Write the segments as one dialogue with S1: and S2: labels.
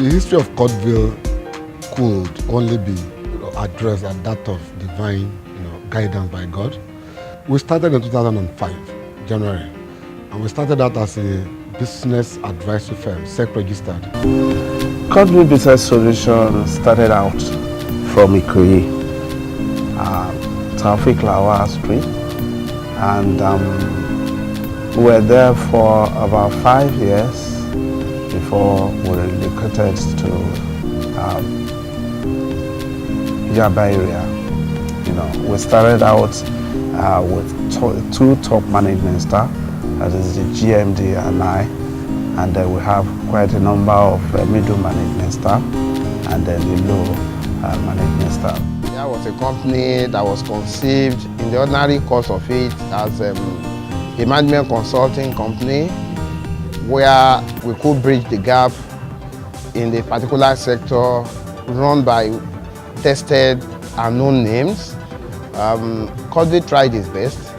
S1: The history of Courtville could only be addressed at that of divine guidance by God. We started in 2005, January, and we started out as a business advisory firm, SEC-registered.
S2: Courteville Business Solutions started out from Ikoyi, Taufik Lawal Street, and we were there for about 5 years before we relocated to Yaba area. We started out with two top management staff, that is the GMD and I, and then we have quite a number of middle management staff and then the low management staff.
S3: There was a company that was conceived in the ordinary course of it as a management consulting company where we could bridge the gap in the particular sector run by tested and known names. Courtville tried its best,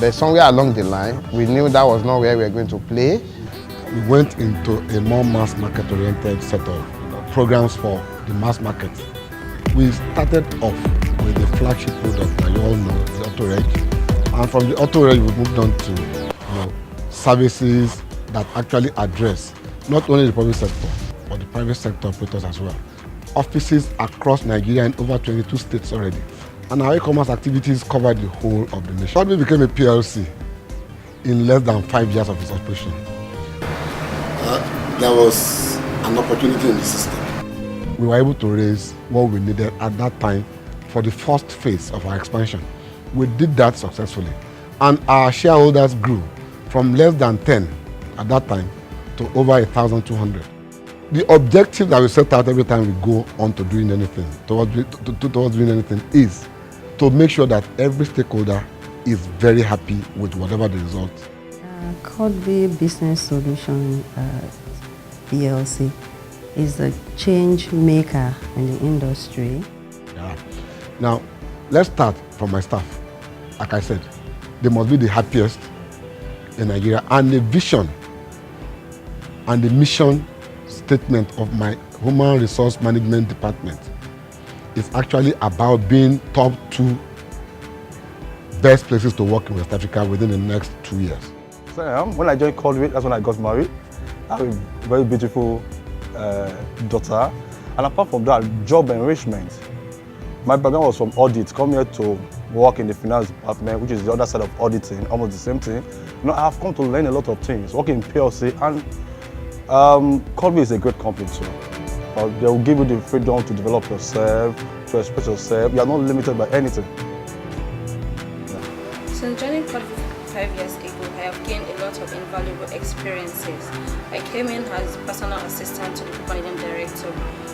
S3: but somewhere along the line, we knew that was not where we were going to play.
S1: We went into a more mass market oriented set of programs for the mass market. We started off with the flagship product that you all know, the Auto Reg. And from the Auto Reg, we moved on to services that actually address not only the public sector, but the private sector operators as well. Offices across Nigeria in over 22 states already. And our e-commerce activities covered the whole of the nation. Courtville became a PLC in less than 5 years of its operation. There was an opportunity in the system. We were able to raise what we needed at that time for the first phase of our expansion. We did that successfully. And our shareholders grew from less than 10 at that time to over 1,200. The objective that we set out every time we go on to doing anything, towards doing anything, is to make sure that every stakeholder is very happy with whatever the result.
S4: Courteville Business Solutions PLC is a change maker in the industry.
S1: Yeah. Now, let's start from my staff. Like I said, they must be the happiest in Nigeria, and the vision and the mission statement of my Human Resource Management Department is actually about being top 2 best places to work in West Africa within the next 2 years.
S2: So, when I joined Courtville, that's when I got married. I have a very beautiful daughter. And apart from that, job enrichment. My background was from audit, come here to work in the finance department, which is the other side of auditing, almost the same thing. I've come to learn a lot of things, working in PLC, and Courtville is a great company too. They will give you the freedom to develop yourself, to express yourself. You are not limited by anything.
S5: Since joining Courtville 5 years ago, I have gained a lot of invaluable experiences. I came in as personal assistant to the managing director.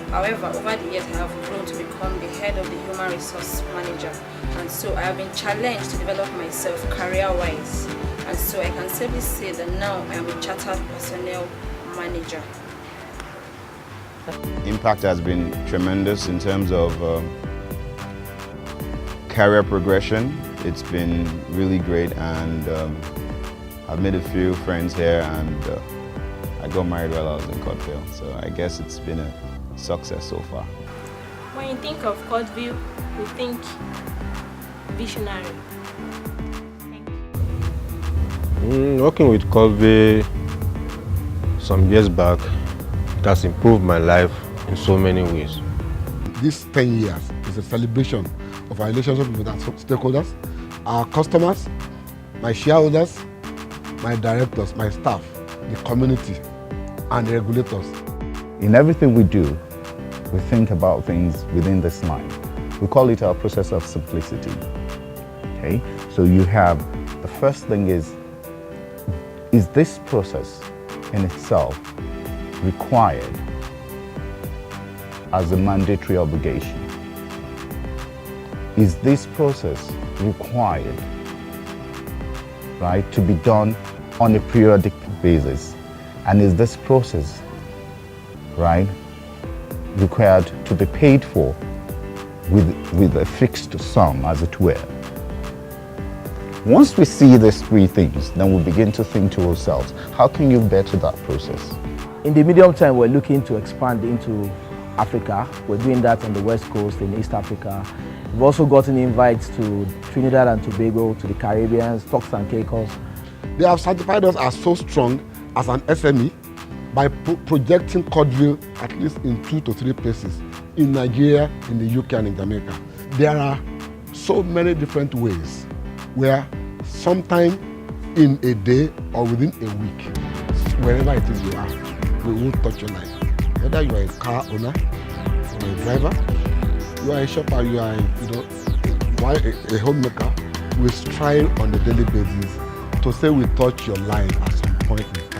S5: However, over the years, I have grown to become the head of the human resource manager. And so I have been challenged to develop myself career-wise. And so I can safely say that now I am a chartered personnel manager.
S6: Impact has been tremendous in terms of career progression. It's been really great, and I've made a few friends here, and I got married while I was in Courtville, so I guess it's been a success so far.
S7: When you think of Courtville, you think visionary.
S8: Working with Courtville some years back, it has improved my life in so many ways.
S1: This 10 years is a celebration of our relationship with our stakeholders, our customers, my shareholders, my directors, my staff, the community, and the regulators.
S9: In everything we do, we think about things within this line. We call it our process of simplicity. Okay? So you have, the first thing is this process in itself required as a mandatory obligation? Is this process required, right, to be done on a periodic basis? And is this process, right, required to be paid for with a fixed sum, as it were? Once we see these three things, then we begin to think to ourselves, how can you better that process?
S10: In the medium term, we're looking to expand into Africa. We're doing that on the West Coast in East Africa. We've also gotten invites to Trinidad and Tobago, to the Caribbean, Turks and Caicos.
S1: They have certified us as so strong as an SME by projecting Courtville at least in 2 to 3 places in Nigeria, in the UK and in Jamaica. There are so many different ways where sometime in a day or within a week, wherever it is you are, we will touch your life. Whether you are a car owner, you are a driver, you are a shopper, you are a homemaker, we strive on a daily basis to say we touch your life at some point.